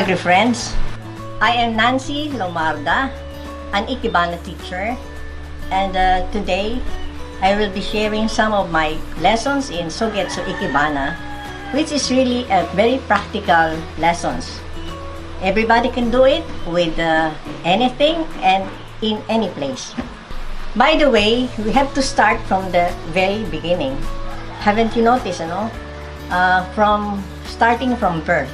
Agri-friends, I am Nancy Lomarda, an Ikebana teacher, and today I will be sharing some of my lessons in Sogetsu Ikebana, which is really a very practical lessons. Everybody can do it with anything and in any place. By the way, we have to start from the very beginning. Haven't you noticed, starting from birth.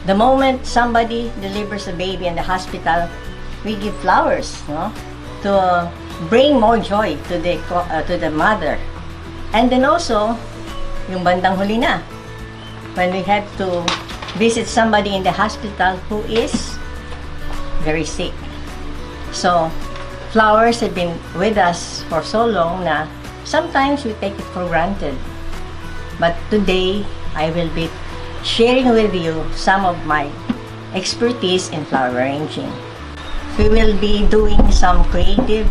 The moment somebody delivers a baby in the hospital, we give flowers, to bring more joy to the mother. And then also, yung bandang huli na, when we have to visit somebody in the hospital who is very sick. So, flowers have been with us for so long na sometimes we take it for granted. But today, I will be sharing with you some of my expertise in flower arranging. We will be doing some creative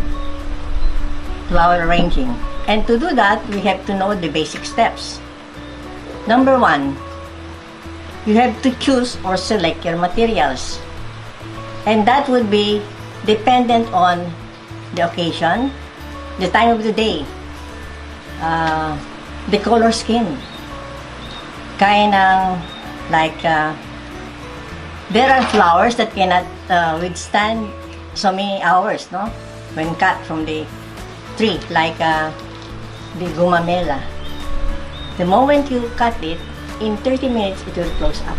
flower arranging. And to do that, we have to know the basic steps. Number 1, you have to choose or select your materials. And that would be dependent on the occasion, the time of the day, the color scheme. Kaya ng, there are flowers that cannot withstand so many hours, when cut from the tree, like the gumamela. The moment you cut it, in 30 minutes it will close up,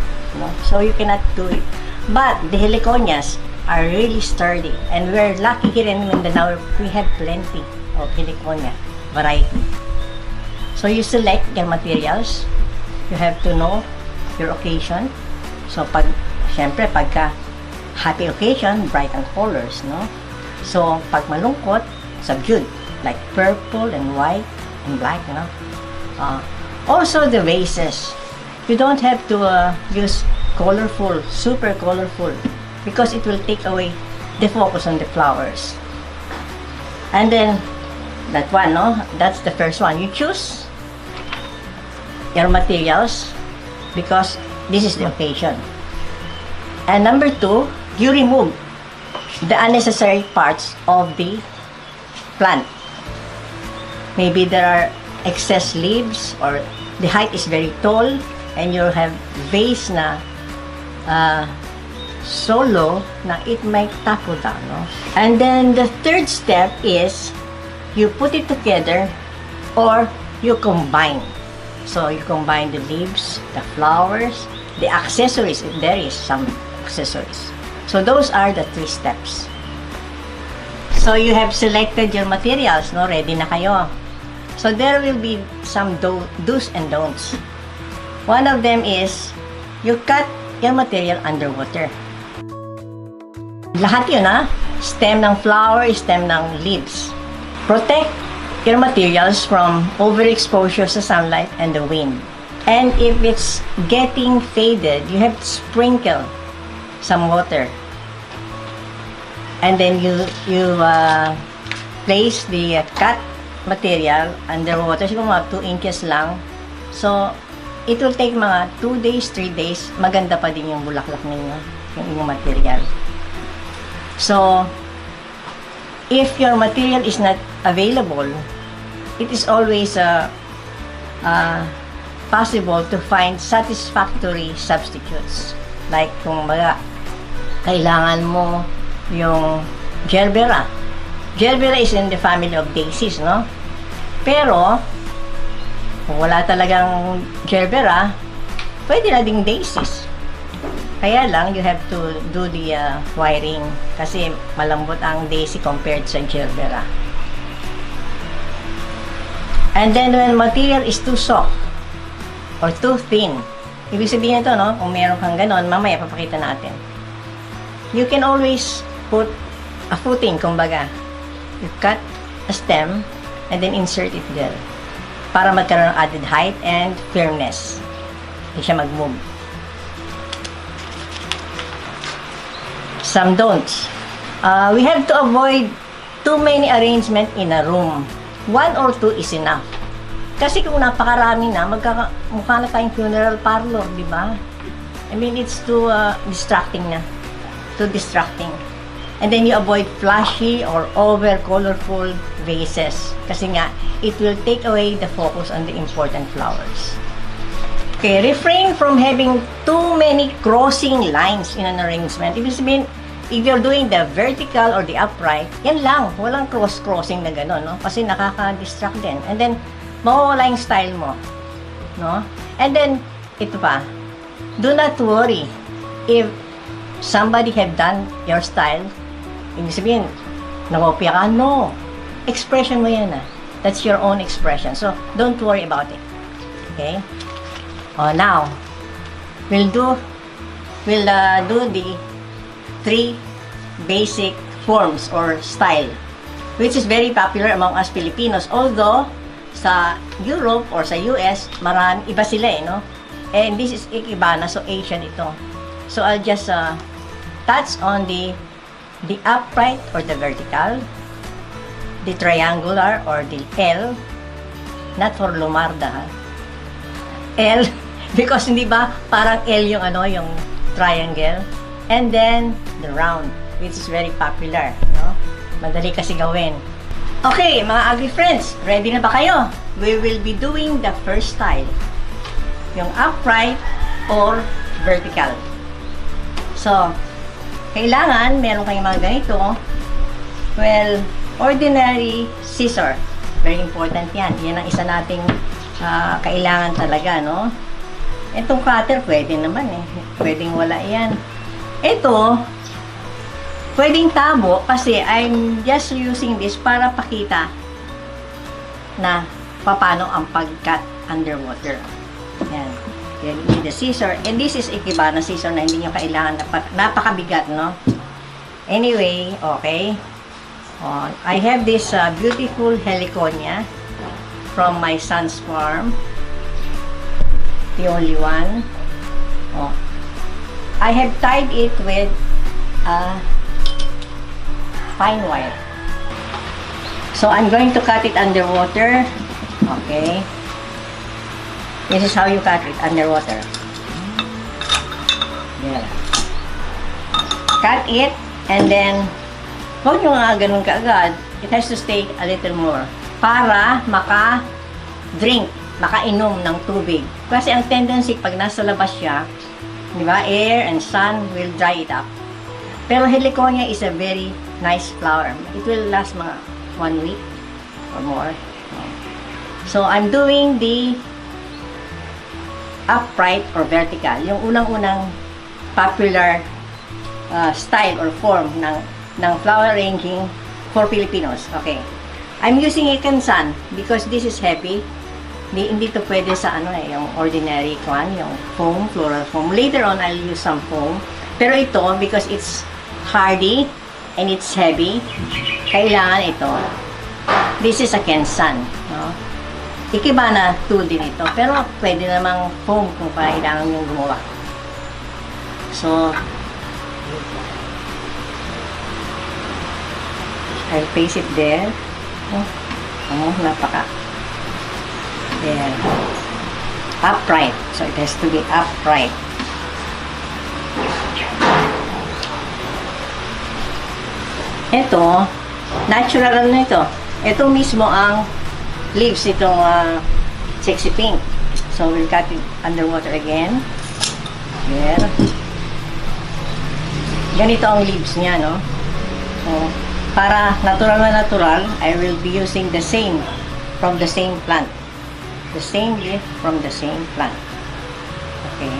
so you cannot do it. But the heliconias are really sturdy, and we're lucky here in Mindanao, we have plenty of heliconia variety. So you select your materials. You have to know your occasion. So, syempre, pagka happy occasion, bright and colors, So, pag malungkot, subdued, like purple and white and black, Also, the vases. You don't have to use colorful, super colorful, because it will take away the focus on the flowers. And then, that one, that's the first one. You choose your materials because this is the occasion. And number 2, you remove the unnecessary parts of the plant. Maybe there are excess leaves, or the height is very tall and you have vase na so low na it might topple down. And then the third step is you put it together or you combine. So you combine the leaves, the flowers, the accessories, if there is some accessories. So those are the 3 steps. So you have selected your materials, ready na kayo. So there will be some do's and don'ts. One of them is you cut your material underwater. Lahat yun, stem ng flower, stem ng leaves. Protect your materials from overexposure sa sunlight and the wind. And if it's getting faded, you have to sprinkle some water. And then you place the cut material underwater, siguro mga 2 inches lang. So, it will take mga 2 days, 3 days, maganda pa din yung bulaklak ninyo, yung inyong material. So, if your material is not available, it is always possible to find satisfactory substitutes. Like kung kailangan mo yung gerbera. Gerbera is in the family of daisies, Pero, kung wala talagang gerbera, pwede na ding daisies. Kaya lang, you have to do the wiring kasi malambot ang daisy compared sa gerbera. And then, when material is too soft or too thin, ibig sabihin ito, kung meron kang ganon, mamaya papakita natin. You can always put a footing, kumbaga. You cut a stem and then insert it there para magkaroon ng added height and firmness. Hindi siya mag-move. Some don'ts. We have to avoid too many arrangement in a room. 1 or 2 is enough. Kasi kung napakarami na, mukha na tayong funeral parlor, di ba? I mean, it's too distracting na. Too distracting. And then you avoid flashy or over colorful vases. Kasi nga, it will take away the focus on the important flowers. Okay, refrain from having too many crossing lines in an arrangement. Ibig sabihin, if you're doing the vertical or the upright, yan lang. Walang cross-crossing na gano'n, no? Kasi nakaka-distract din. And then, mawawala yung style mo. No? And then, ito pa. Do not worry if somebody have done your style. Ibig sabihin, nakopya ka. No. Expression mo yan, ah. That's your own expression. So, don't worry about it. Okay? Now, we'll do the 3 basic forms or style, which is very popular among us Filipinos. Although, sa Europe or sa US, iba sila no? And this is iba na, so Asian ito. So, I'll just touch on the upright or the vertical, the triangular or the L, not for Lumarda, ha? L, because hindi ba parang L yung yung triangle, and then the round, which is very popular, no? Madali kasi gawin. Okay, mga Agri friends, ready na ba kayo? We will be doing the first style, yung upright or vertical. So, kailangan meron kayong mga ganito. Well, ordinary scissor, very important yan. Yan ang isa nating kailangan talaga, no? Itong cutter, pwede naman pwedeng wala yan. Ito, pwedeng tabo kasi I'm just using this para pakita na paano ang pag-cut underwater. Yan. You need the scissor. And this is ikebana scissor na hindi nyo kailangan. Napakabigat, no? Anyway, okay. I have this beautiful heliconia from my son's farm. The only one. I have tied it with fine wire. So I'm going to cut it underwater. Okay. This is how you cut it underwater. Yeah. Cut it and then huwag nyo nga ganun kaagad. It has to stay a little more para maka-drink, makainom ng tubig. Kasi ang tendency pag nasa labas siya, di ba, air and sun will dry it up. Pero heliconia is a very nice flower. It will last mga 1 week or more. So I'm doing the upright or vertical. Yung unang-unang popular style or form ng flower arranging for Filipinos. Okay. I'm using a kansan because this is heavy. Hindi to pwede sa yung ordinary yung foam, floral foam. Later on, I'll use some foam. Pero ito, because it's hardy and it's heavy, kailangan ito. This is a kansan, no? Ikebana tool din ito. Pero pwede namang foam kung kailangan yung gumawa. So, I'll place it there. Napaka. There. Upright. So, it has to be upright. Ito, natural na ito. Ito mismo ang leaves itong sexy pink. So, we'll cut it underwater again. There. Ganito ang leaves niya, no? So, para natural na natural, I will be using the same from the same plant. The same leaf from the same plant. Okay.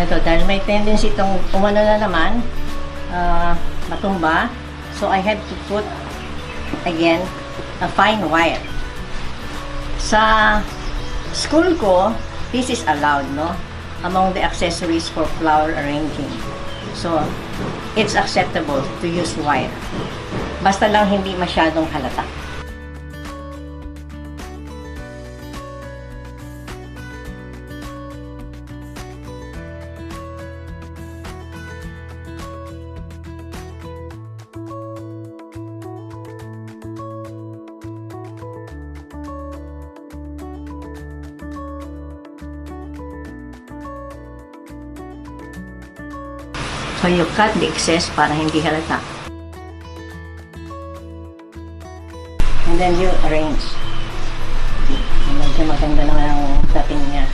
Ito, dahil may tendency itong umano na naman, matumba. So, I have to put, again, a fine wire. Sa school ko, this is allowed, no? Among the accessories for flower arranging. So, it's acceptable to use wire. Basta lang hindi masyadong halata. So you cut the excess para hindi halata. And then you arrange. Medyo maganda naman ang dating niya.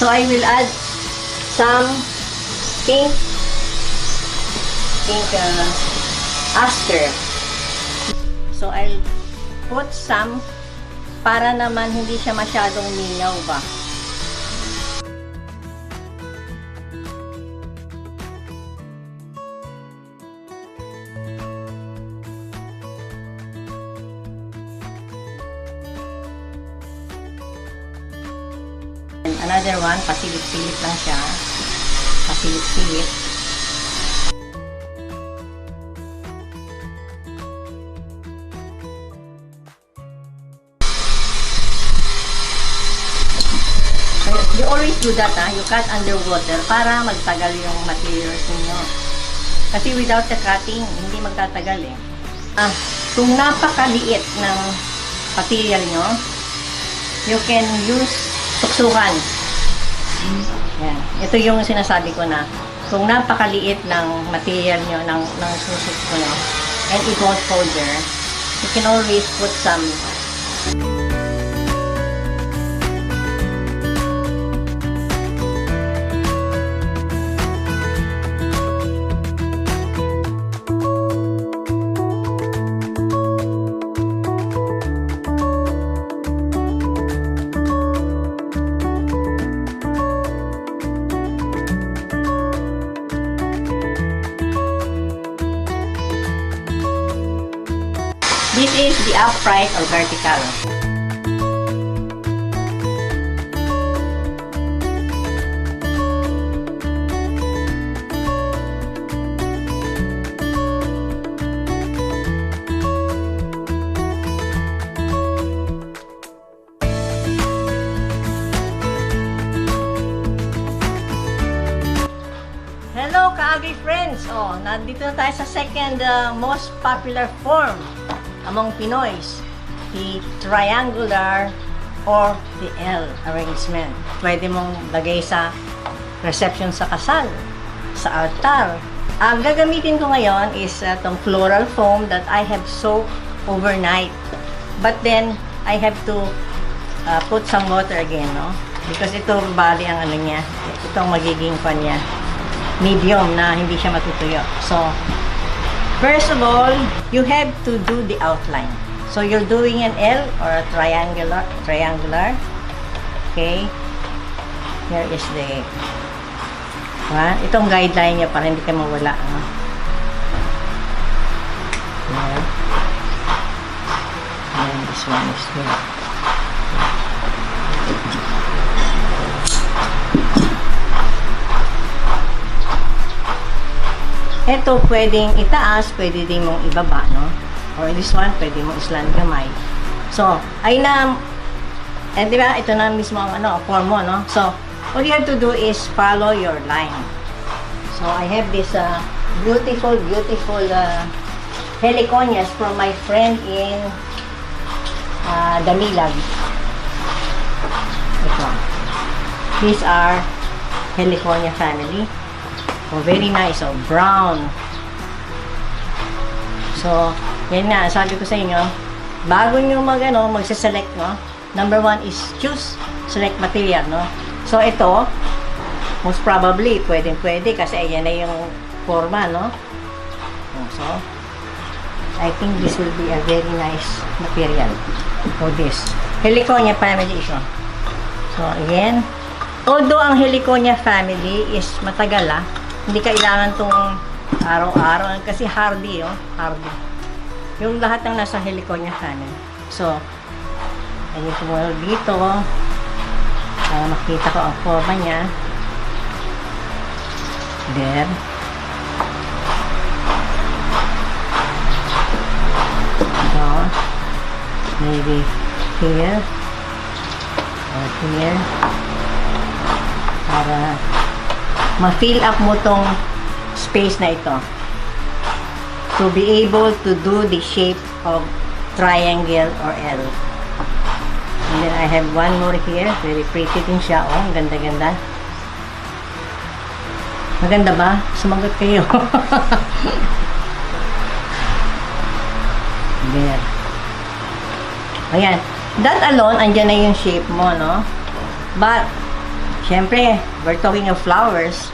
So I will add some pink aster. So I'll put some para naman hindi siya masyadong mingaw ba. Another one, pasilip-silip lang siya. Pasilip-silip. You always do that, ha? You cut underwater para magtagal yung materials ninyo. Kasi without the cutting, hindi magtatagal eh. Kung napakaliit ng material nyo, you can use tuksukan. Yan. Ito yung sinasabi ko na kung napakaliit ng material nyo, ng susuk ko nyo, and it won't hold there, you can always put some. This is the upright or vertical. Hello, Kaagri friends! Oh, nandito na tayo sa second most popular form among Pinoys, the triangular or the L arrangement. Pwede mong lagay sa reception sa kasal, sa altar. Ang gagamitin ko ngayon is itong floral foam that I have soaked overnight. But then, I have to put some water again, no? Because ito, bali ang ano niya, itong magiging pan niya, medium na hindi siya matutuyo. So, first of all, you have to do the outline. So you're doing an L or a triangular. Okay. Here is the itong guideline niya para hindi ka mawala. And this one is here. Ito pwedeng itaas, pwede din mong ibaba, no? Or this one, pwede mong island gamay. So, ay na, di ba, ito na mismo ang form mo, no? So, all you have to do is follow your line. So, I have this beautiful heliconias from my friend in Damilag. Ito. These are heliconia family. Oh, very nice. Oh, brown. So, yan nga. Sabi ko sa inyo, bago nyo magse-select, no? Number one is choose, select material, no? So, ito, most probably, pwede kasi ayan na yung forma, no? So, I think this will be a very nice material for this. Heliconia family ito. So, again, although ang Heliconia family is matagal, hindi kailangan tong araw-araw kasi hardy, hardy. Yung lahat ng nasa Heliconia family. So, ayun ko dito para makita ko ang forma niya. There. Maybe here or here para ma-fill up mo tong space na ito to be able to do the shape of triangle or L. And then I have one more here. Very pretty din siya. Oh, ganda-ganda. Maganda ba? Sumagot kayo. There. Ayan. That alone, andyan na yung shape mo, no? But, syempre, we're talking of flowers.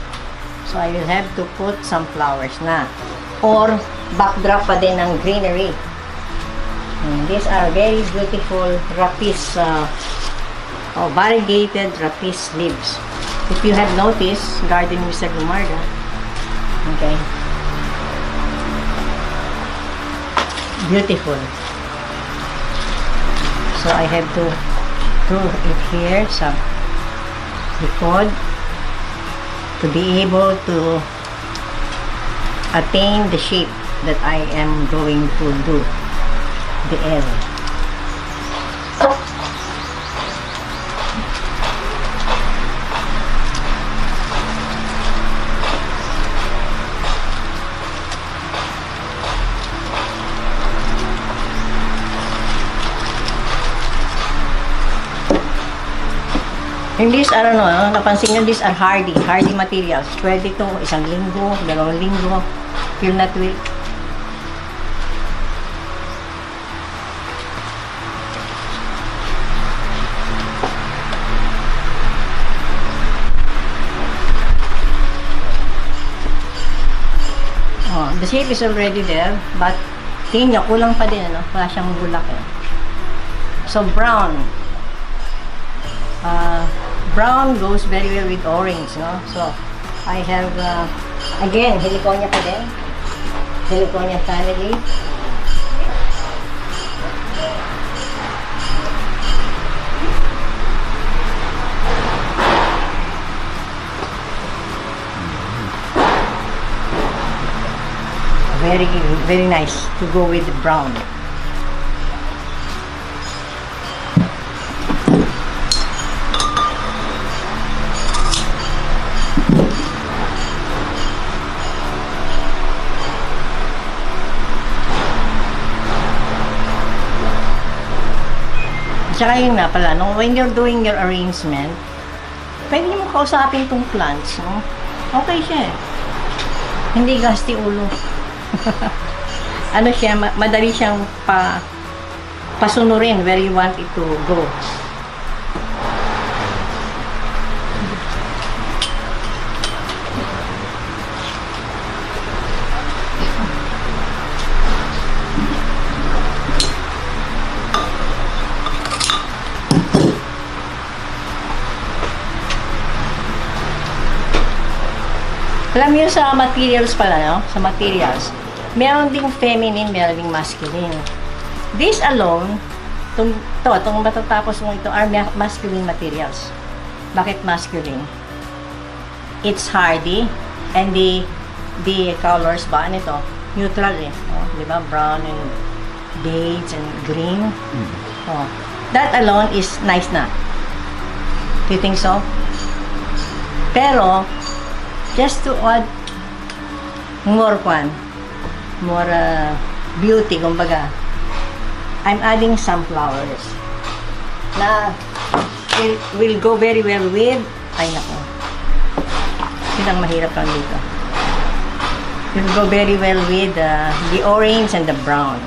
So, I will have to put some flowers na. Or, backdrop pa din ng greenery. These are very beautiful rapis, variegated rapis leaves. If you have noticed, garden with Gumarda, okay, beautiful. So I have to do it here sa likod to be able to attain the shape that I am going to do. The L. And these, I don't know, napansin nyo, these are hardy materials. Pwede ito, isang linggo, 2 linggo, feel not will. The shape is already there, but tingin nyo, kulang pa din, ano? Wala siyang bulak. Eh. So, brown. Brown goes very well with orange, no? So, I have, again, Heliconia pa din. Heliconia family. Very nice to go with the brown. Tsaka yun nga pala, no? When you're doing your arrangement, pwede mo kausapin tong plants, no? Okay siya eh. Hindi gasti ulo. Ano siya, madali siyang pasunurin where you want it to go. Alam niyo sa materials pala, no? Sa materials, meron ding feminine, meron ding masculine. This alone, itong matatapos mo ito are masculine materials. Bakit masculine? It's hardy, and the colors ba, nito, neutral eh. Oh, di ba? Brown and beige and green. Oh, that alone is nice na. Do you think so? Pero, just to add more beauty, kumbaga, I'm adding some flowers na will go very well with, ay nako, yun ang mahirap lang dito. Will go very well with the orange and the brown.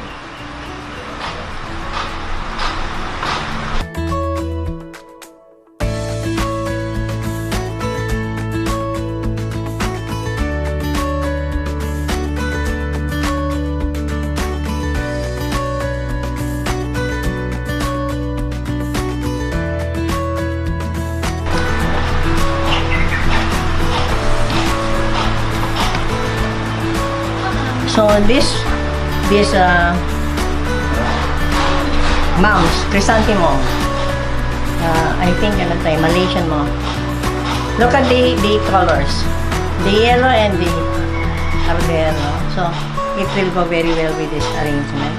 So this mouse, chrysanthemum, I think ano tayo, Malaysian mo. Look at the colors, the yellow and the are there, no? So it will go very well with this arrangement.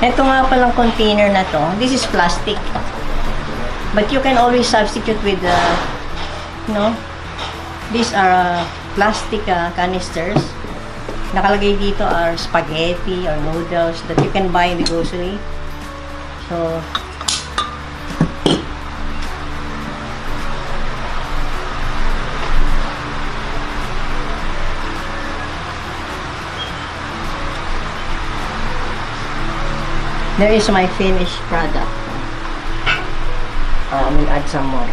Ito nga palang container na to, this is plastic. But you can always substitute with, these are plastic canisters. Nakalagay dito are spaghetti or noodles that you can buy in the grocery. So, there is my finished product. I will add some more.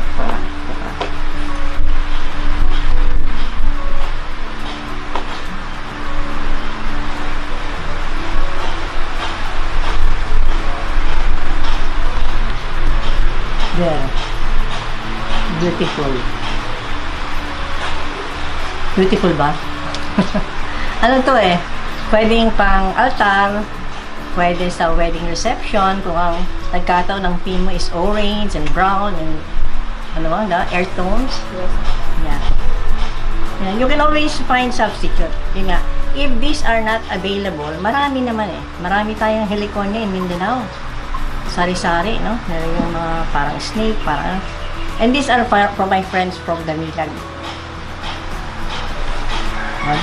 There. Beautiful. Beautiful ba? Ano to eh? Pwedeng pang altar, pwede sa wedding reception, kung ang nagkataon ng theme mo is orange and brown and earth tones. Yes. Yeah. You can always find substitute. Yun nga, if these are not available, marami naman eh. Marami tayong heliconia in Mindanao. Sari-sari, no? Meron yung mga parang snake, parang... And these are from my friends from Damilag.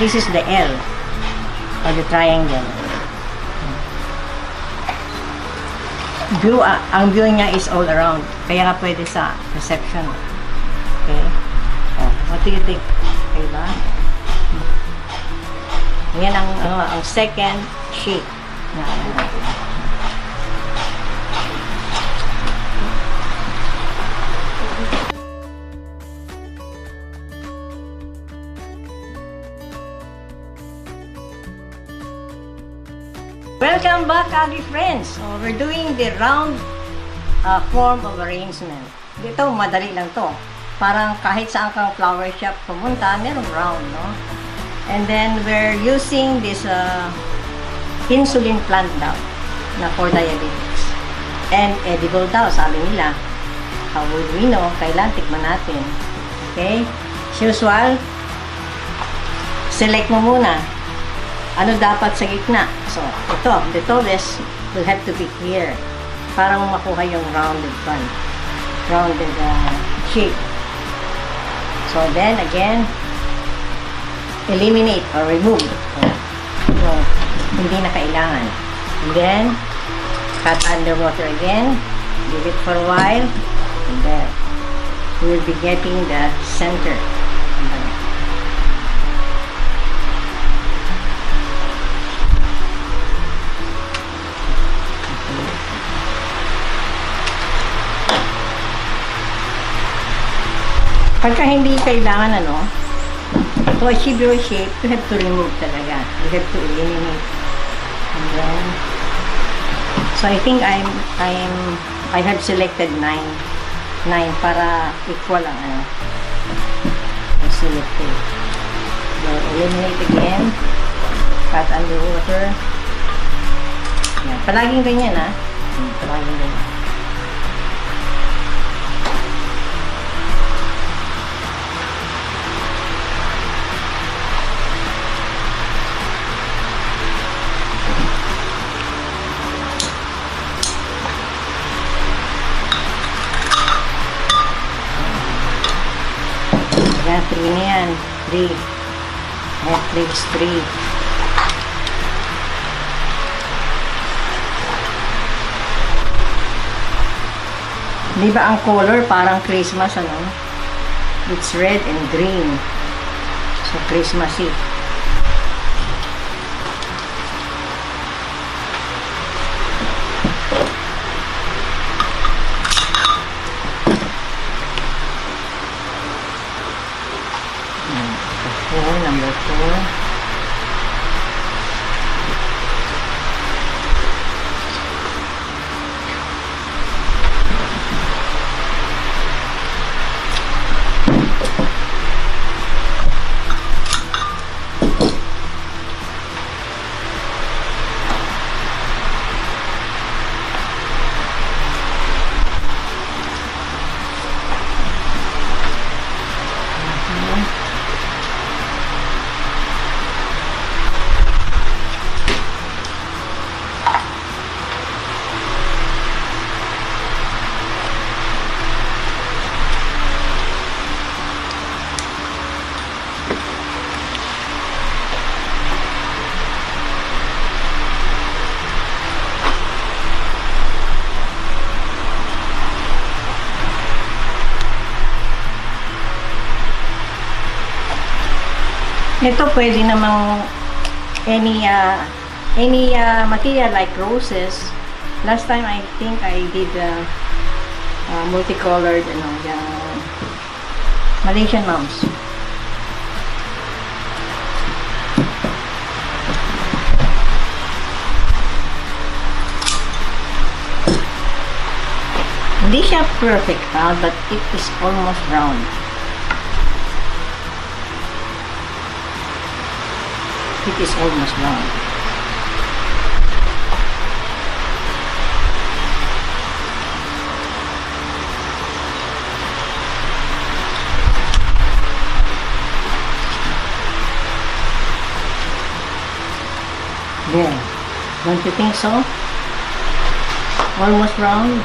This is the L, or the triangle. View, ang view niya is all around. Kaya nga pwede sa reception. Okay? What do you think? Okay ba? Yan ang second sheet. Welcome back, Agri friends! So, we're doing the round form of arrangement. Dito, madali lang to. Parang kahit saan kang flower shop pumunta, merong round, no? And then, we're using this insulin plant daw na for diabetes. And edible daw, sabi nila. How would we know? Kailan tikman natin. Okay? As usual, select mo muna. Ano dapat sa gitna? So, the tallest will have to be here para mo makuha yung rounded one. Rounded shape. So, then, again, eliminate or remove. So, hindi na kailangan. And then, cut underwater again. Leave it for a while. And then, you will be getting the center. Pagka hindi kailangan to achieve your shape, you have to remove talaga. You have to eliminate. And then, so I think I have selected 9 para equal ang I selected. Then eliminate again. Cut underwater. Yan. Palaging ganyan palaging ganyan. Yan, 3 na yan. 3. At 3 is 3. Di ba ang color parang Christmas, It's red and green. So, Christmassy. Number 4. Ito pwede namang any material like roses. Last time I think I did multicolored, yung Malaysian moms. Hindi siya perfect but it is almost round. It is almost round. There. Don't you think so? Almost round.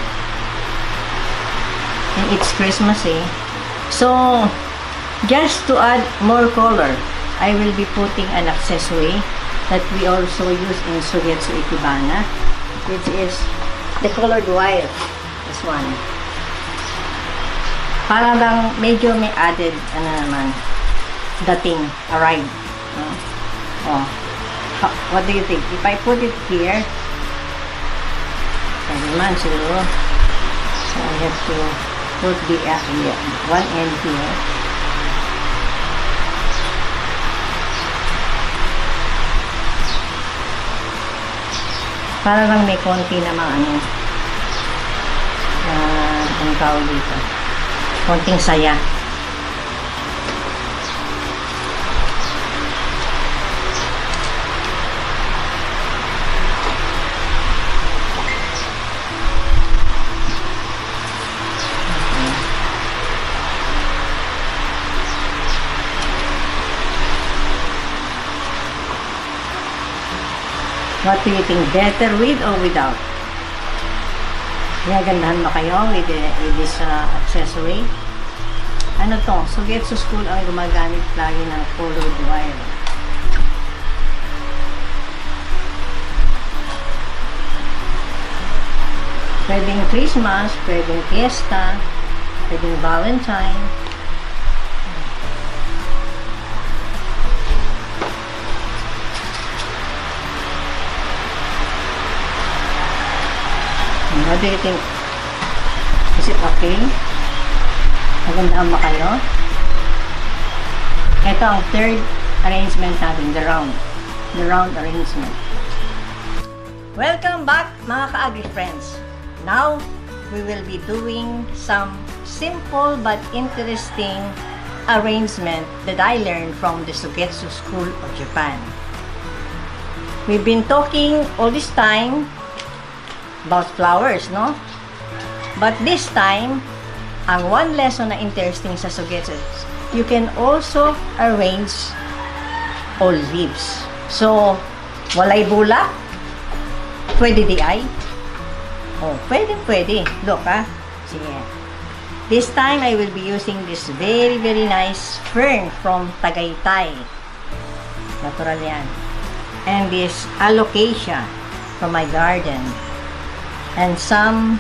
And it's Christmas, eh? So, just to add more color, I will be putting an accessory that we also use in Sugetsu Ikebana, which is the colored wire. This one. Para lang medyo may added, dating, arrive. Oh. What do you think? If I put it here, naman siguro. So, I have to put the one end here. Para lang may konti naman ang tawag dito. Konting saya. What do you think? Better with or without? Nagandahan ba kayo with this accessory? Ano to? Sugetsu School ang gumagamit lagi ng colored wire. Pwedeng Christmas, pwedeng Fiesta, pwedeng Valentine. What do you think? Is it okay? Magandaan ba kayo? Ito ang third arrangement natin, the round arrangement. Welcome back mga ka-agri friends. Now, we will be doing some simple but interesting arrangement that I learned from the Sugetsu School of Japan. We've been talking all this time about flowers, no? But this time, ang one lesson na interesting sa Sugetsu, you can also arrange all leaves. So, walay bulak, pwede di ay? Oh, pwede. Look, sige. This time, I will be using this very, very nice fern from Tagaytay. Natural yan. And this alocasia from my garden. And some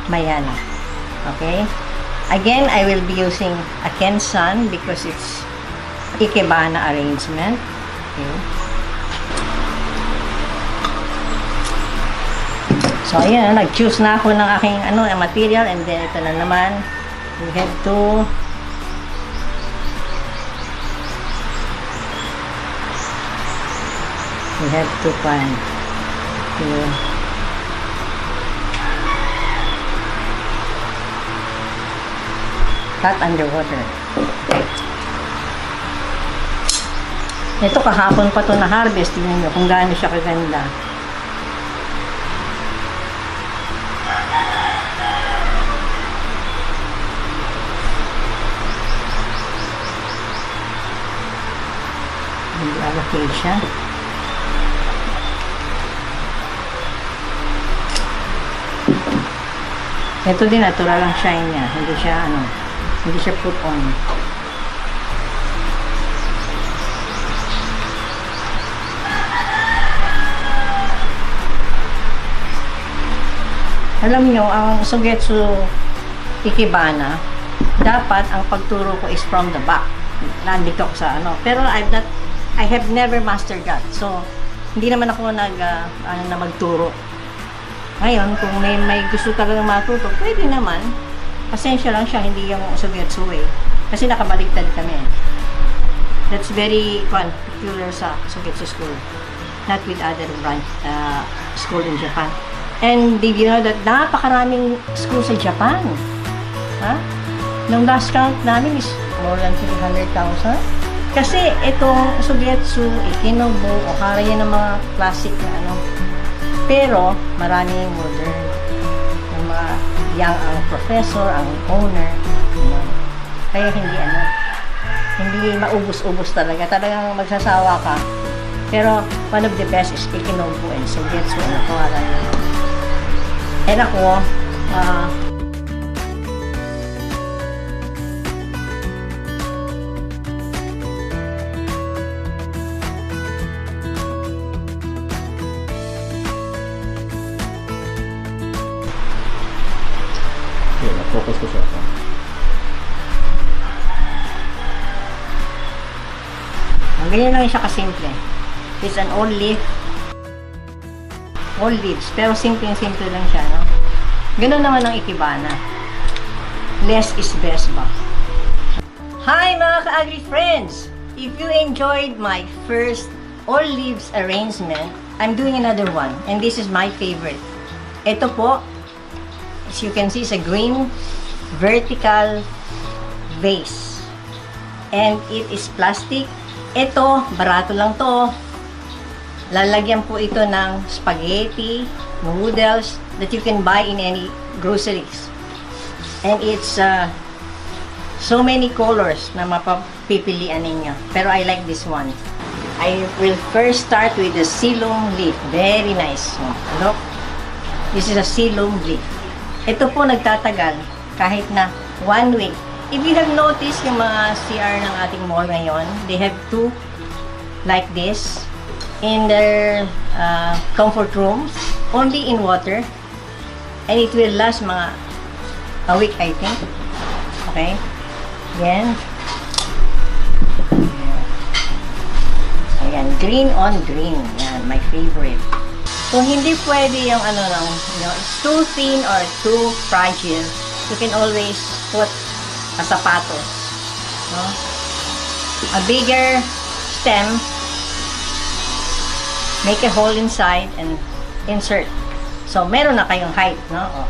mayana. Okay? Again, I will be using a Kensan because it's Ikebana arrangement. Okay. So, ayan, nag-choose na ako ng aking material, and then ito na naman. We have to cut underwater. Ito kahapon pa to na harvest. Tingnan nyo kung gaano siya kaganda. Alocasia. Ito din natural lang shine niya. Hindi siya put on. Alam niyo, ang Sugetsu Ikebana, dapat ang pagturo ko is from the back. nandito ako sa ano. Pero I have never mastered that. So, hindi naman ako na magturo. Ngayon, kung may gusto talagang matuto, pwede naman. Pasensya lang siya, hindi yung Sovietsu way. Kasi nakabaliktad kami. That's very peculiar sa Sovietsu school. Not with other school in Japan. And did you know that napakaraming school sa Japan? Ha? Nung last count namin is more than 300,000. Kasi itong Sovietsu, Ikinobu, Okara, yan ang mga classic na ano. Pero maraming modern. Yung mga young ang professor, ang owner. Kaya hindi maubos-ubos talaga. Talagang magsasawa ka. Pero one of the best is Ikinobu and Sovietsu and Okara. And ako, focus ko siya. ganyan lang siya kasimple. It's an old leaf. Old leaves. Pero simple lang siya, no? Ganun naman ang ikebana. Less is best ba? Hi mga ka-agri friends! If you enjoyed my first all leaves arrangement, I'm doing another one. And this is my favorite. Ito po, as you can see, it's a green vertical vase. And it is plastic. Ito, barato lang to. Lalagyan po ito ng spaghetti, noodles that you can buy in any groceries. And it's so many colors na mapapipilian ninyo. Pero I like this one. I will first start with the silum leaf. Very nice. Look, this is a silum leaf. Ito po nagtatagal kahit na 1 week. If you have noticed yung mga CR ng ating mall ngayon, they have two like this in their comfort rooms, only in water, and it will last mga a week, I think. Okay, then ayan, green on green. Yan, my favorite. So hindi pwede yung ano lang, it's too thin or too fragile. You can always put a sapatos, no? A bigger stem, make a hole inside and insert. So meron na kayong height, no? Oh.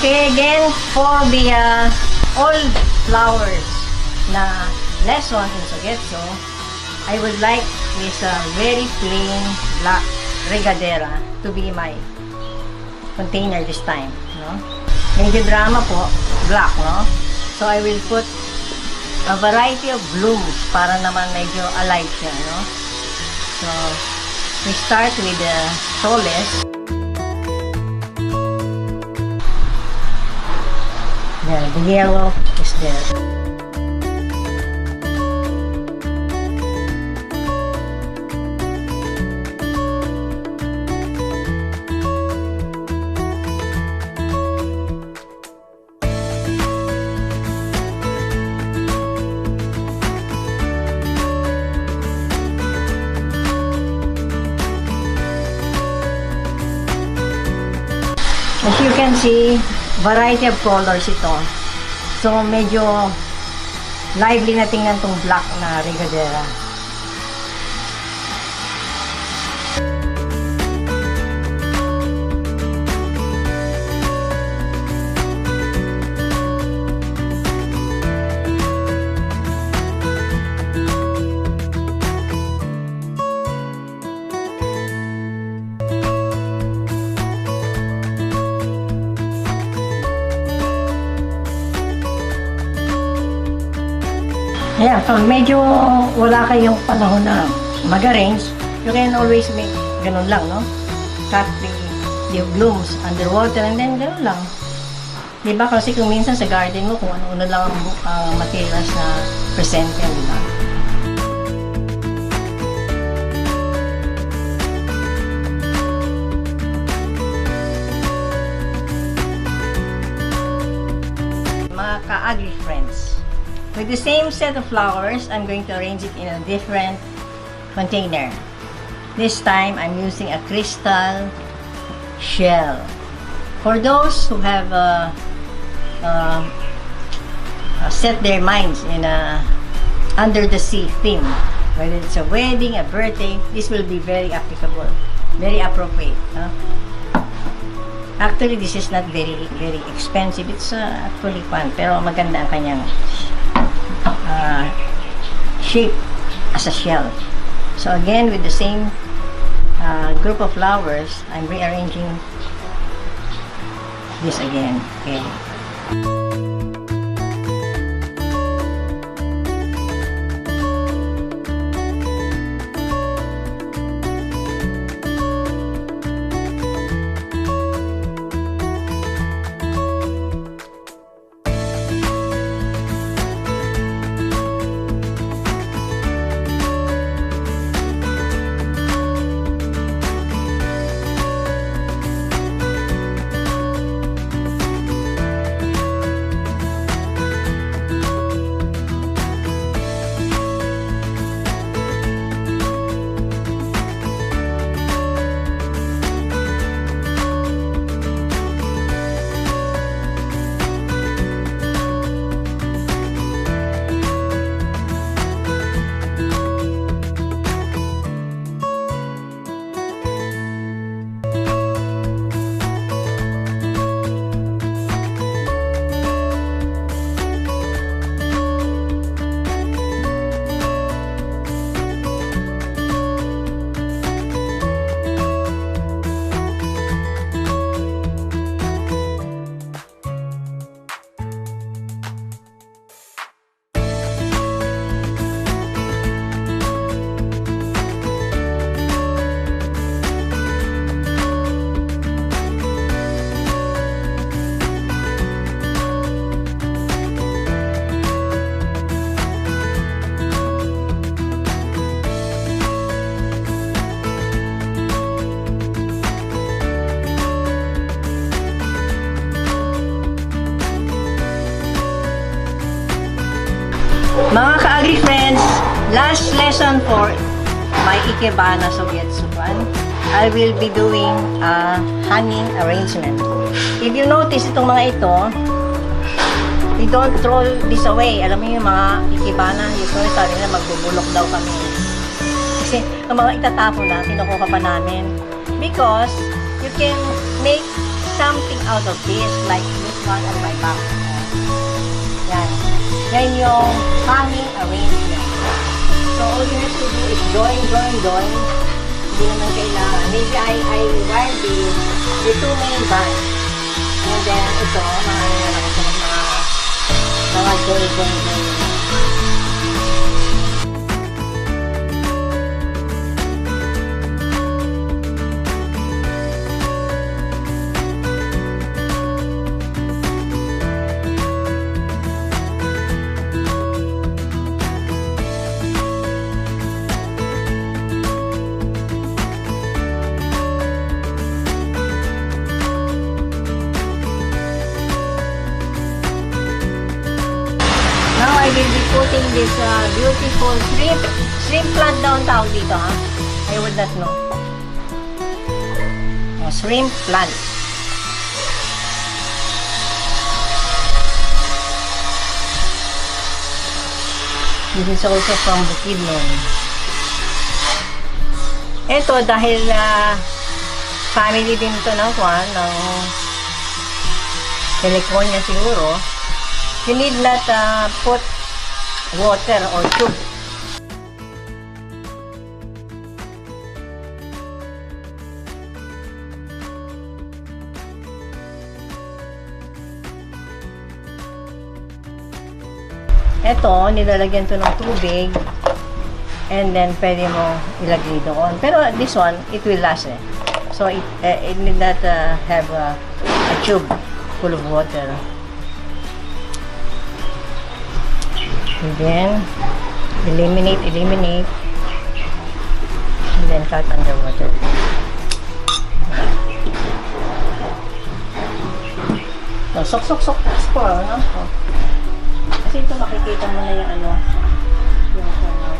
Okay, again, for the all flowers na lesson in Sogetsu, I would like this very plain black regadera to be my container this time, no? Medyo drama po, black, no? So I will put a variety of blooms para naman medyo alive siya, no? So we start with the tallest. Yeah, the yellow is there. As you can see, variety of colors ito. So, medyo lively na tingnan tong black na regadera. Yeah, pag medyo wala kayong panahon na mag-arrange, you can always make ganun lang, no? Cut the blooms underwater and then ganun lang. Diba? Kasi kung minsan sa garden mo, kung ano-ano lang ang materials na present yan, diba? Mga ka-agri friends, with the same set of flowers, I'm going to arrange it in a different container. This time, I'm using a crystal shell. For those who have set their minds in a under the sea theme, whether it's a wedding, a birthday, this will be very applicable, very appropriate. Actually, this is not very expensive. It's actually fun, pero maganda ang kanyang shape as a shell. So again, with the same group of flowers, I'm rearranging this again. Okay. Mga ka-agri friends, last lesson for my Ikebana Soviet Supan, I will be doing a hanging arrangement. If you notice itong mga ito, we don't throw this away. Alam mo yung mga Ikebana, usually sabi nila magbubulok daw kami. Kasi ang mga itatapon na, kinukuha pa namin. Because you can make something out of this, like this one on my back. Yan. Yan yung hanging arrangement. So, all you have to do is join. Hindi naman kailangan. Maybe I wire the two main bands. And then, ito, mga join. Now, I will be putting this beautiful shrimp plant daw ang tawag dito, ha? I would not know. Shrimp plant. This is also from Bukidnon. Ito, dahil family din ito ng California siguro, you need not put water or tube. Ito, nilalagyan to ng tubig. And then, pwede mo ilagay doon. Pero this one, it will last eh. So, it need not have a tube full of water. And then, eliminate. And then, cut underwater. So, sok. Spoil, no? Oh. Kasi ito, makikita mo na yung ano, yung mga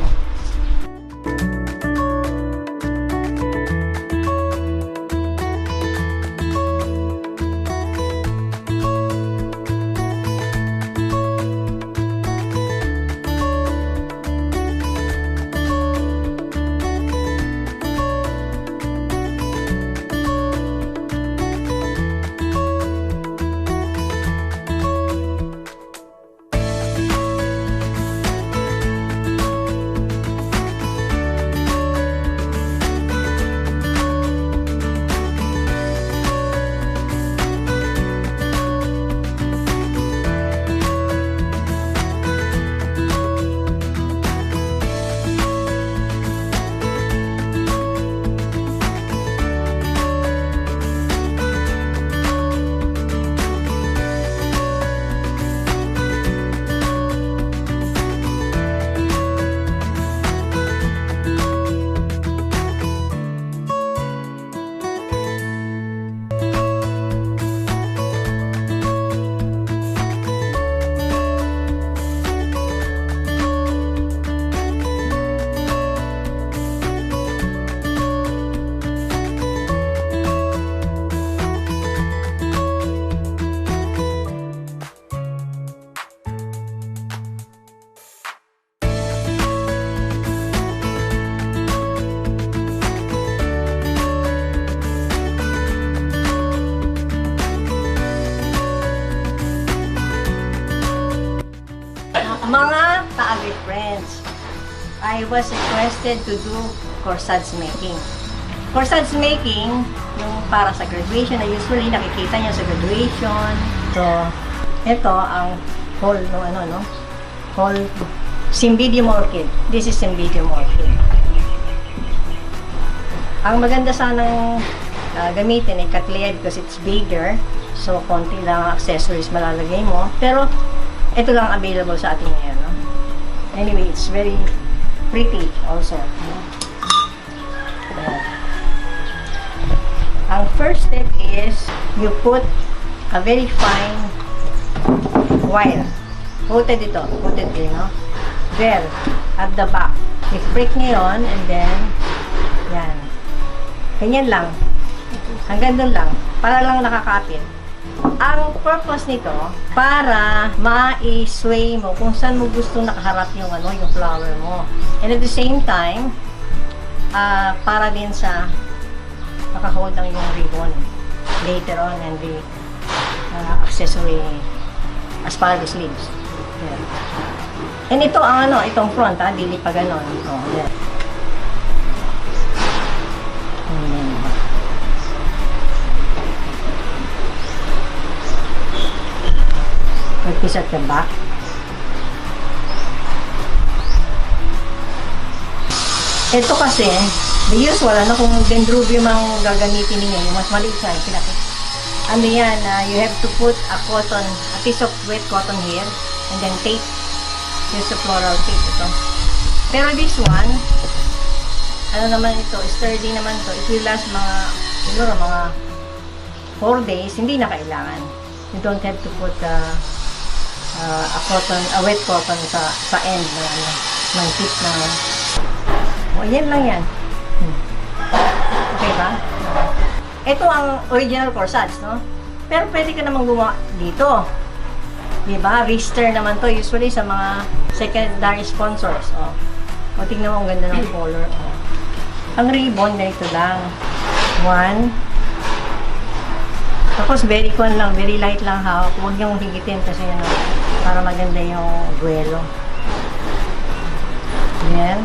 ka-agri friends, I was requested to do corsage making. Corsage making, yung para sa graduation na usually nakikita nyo sa graduation. So, ito ang whole, whole Cymbidium orchid. This is Cymbidium orchid. Ang maganda sanang gamitin ay Cattleya because it's bigger. So, konti lang accessories malalagay mo. Pero, ito lang available sa atin ngayon, no? Anyway, it's very pretty also, no? Ang first step is you put a very fine wire. Coated ito, no? There, at the back. I-prick nyo yun, and then, yan. Ganyan lang. Hanggang doon lang. Para lang nakakapit. Ang purpose nito, para ma-sway mo kung saan mo gusto nakaharap yung yung flower mo. And at the same time, para din sa nakahold lang yung ribbon later on and the accessory asparagus leaves. Yeah. And ito ang itong front, dili pa ganon. Oh, yeah. Piece at the back. Ito kasi, the usual, kung dendrobium ang gagamitin niyo, yung mas maliit siya, yan, you have to put a piece of wet cotton here, and then tape, use a floral tape ito. Pero this one, naman ito, sturdy naman to, it will last siguro mga 4 days, hindi na kailangan. You don't have to put a wet cotton sa end ng tip na yan lang yan. Okay ba? Ito ang original corsage, no? Pero pwede ka namang gumawa dito. Diba? Rister naman to usually sa mga secondary sponsors. O tingnan mo ang ganda ng color. Ang ribbon, ganito lang. 1. Tapos very light lang hawak. Huwag niyong higitin kasi para maganda yung duelo. Yan.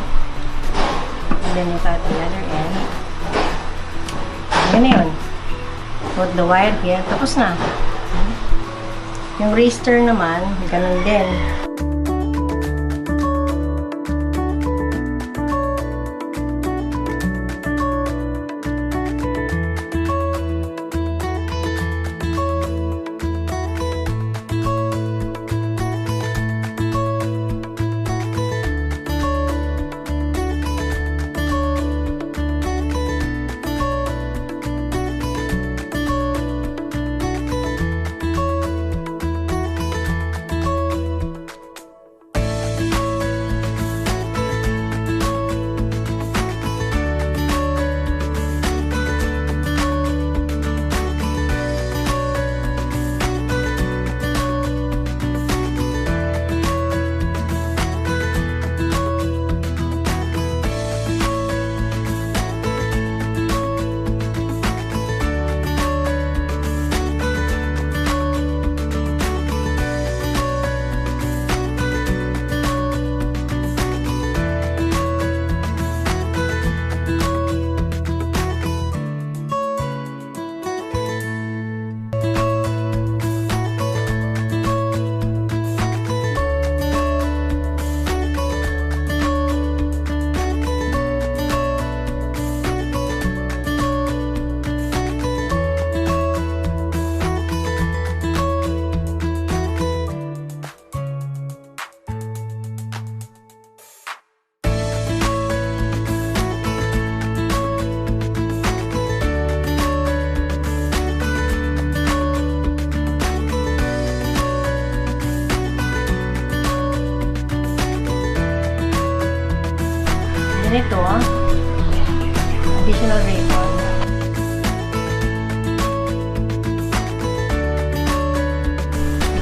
And then you cut the other end. Yan yun. Put the wire here. Tapos na. Yung rister naman, ganun din.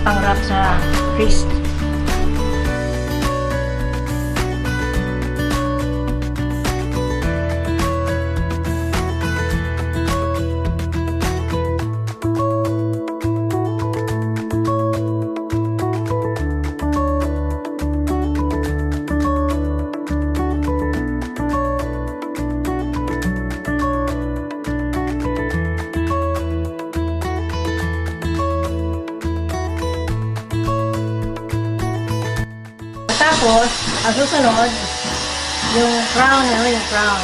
pang-wrap sa wrist. Tapos, ang susunod, yung crown, yung crown.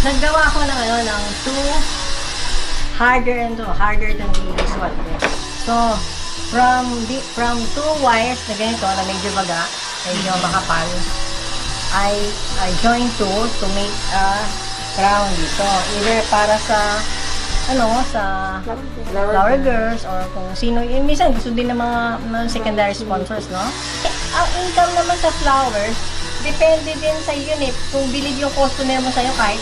Naggawa ko ng ng harder than this one. So, from two wires na ganito, na medyo baga, medyo makapal, I joined two to make a crown dito. Either para sa sa flower girls or kung sino, minsan gusto din ng mga secondary sponsors, no? Ang income naman sa flowers, depende din sa yun eh. Kung bilid yung customer mo sa'yo, kahit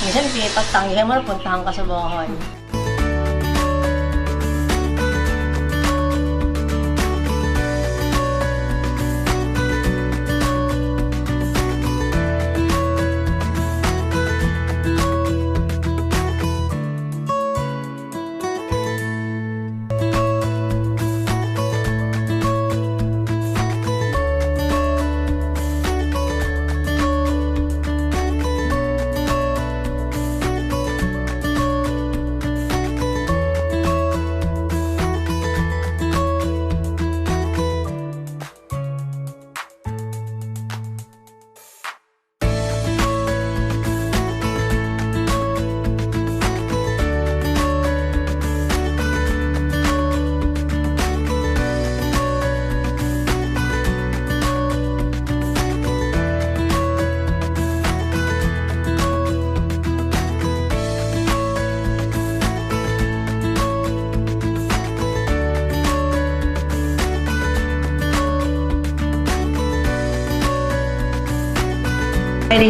minsan pinipagtanggihan mo na puntahan ka sa bahay.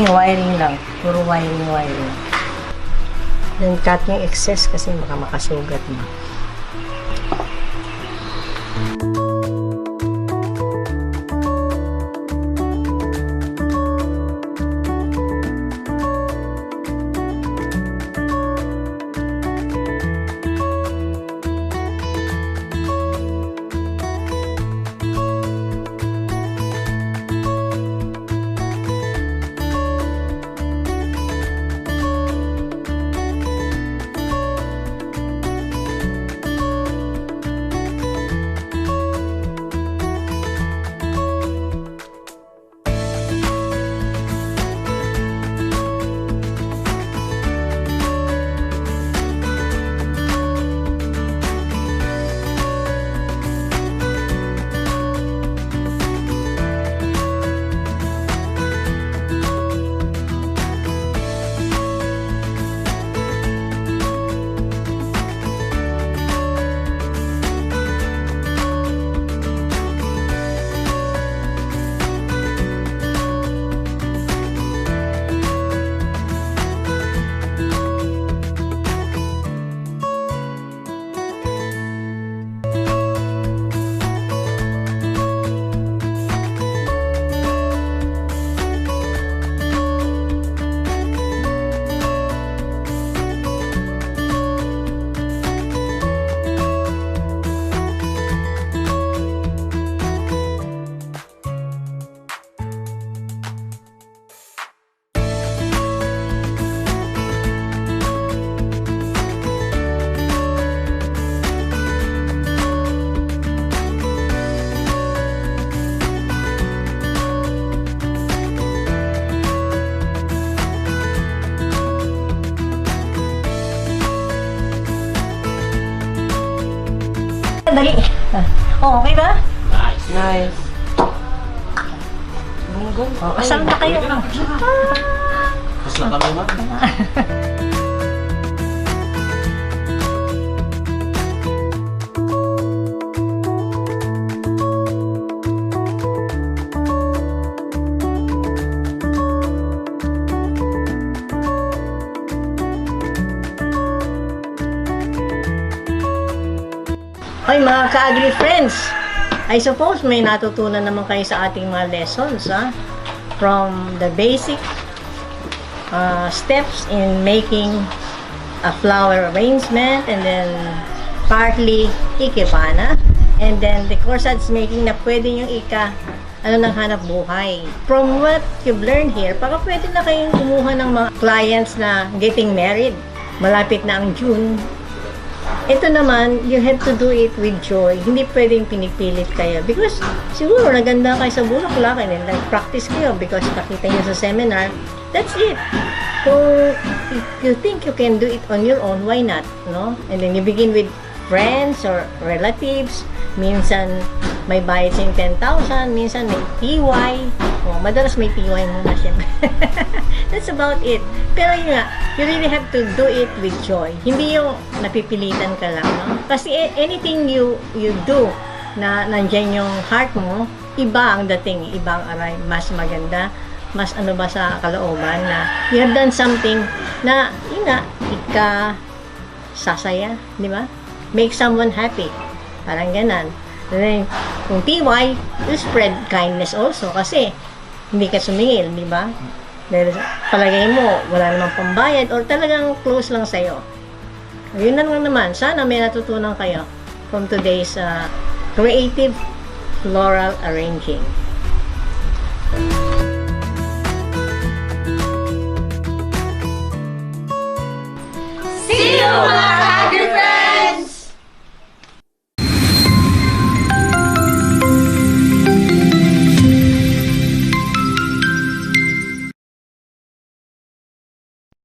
Wiring lang. Puro wiring. Then cut yung excess kasi makasugat mo. Dali. Oh, okay ba? Nice. Oh, kasama na kayo. Mas na kami ma. Hoy mga ka-agri friends, I suppose may natutunan naman kayo sa ating mga lessons, ha? From the basic steps in making a flower arrangement, and then partly ikebana, and then the corsage making na pwede yung nang hanap buhay. From what you've learned here, baka pwede na kayong kumuha ng mga clients na getting married. Malapit na ang June. Ito naman, you have to do it with joy. Hindi pwedeng pinipilit kayo. Because siguro naganda kayo sa bulaklak and then practice kayo because nakita nyo sa seminar. That's it. So, if you think you can do it on your own, why not? No? And then you begin with friends or relatives. Minsan may bayad siyang 10,000, minsan may TY. Madalas may TY muna siyempre. That's about it. Pero yun nga, you really have to do it with joy. Hindi yung napipilitan ka lang, no? Kasi anything you do na nandyan yung heart mo, iba ang dating, iba ang aray, mas maganda, mas ano ba sa kalooban na you have done something na, yun nga, sasaya, di ba? Make someone happy. Parang ganan. Then, kung TY, you spread kindness also kasi hindi ka sumingil, di ba? Dahil palagay mo, wala namang pambayad or talagang close lang sa'yo. Yun lang naman. Sana may natutunan kayo from today's creative floral arranging.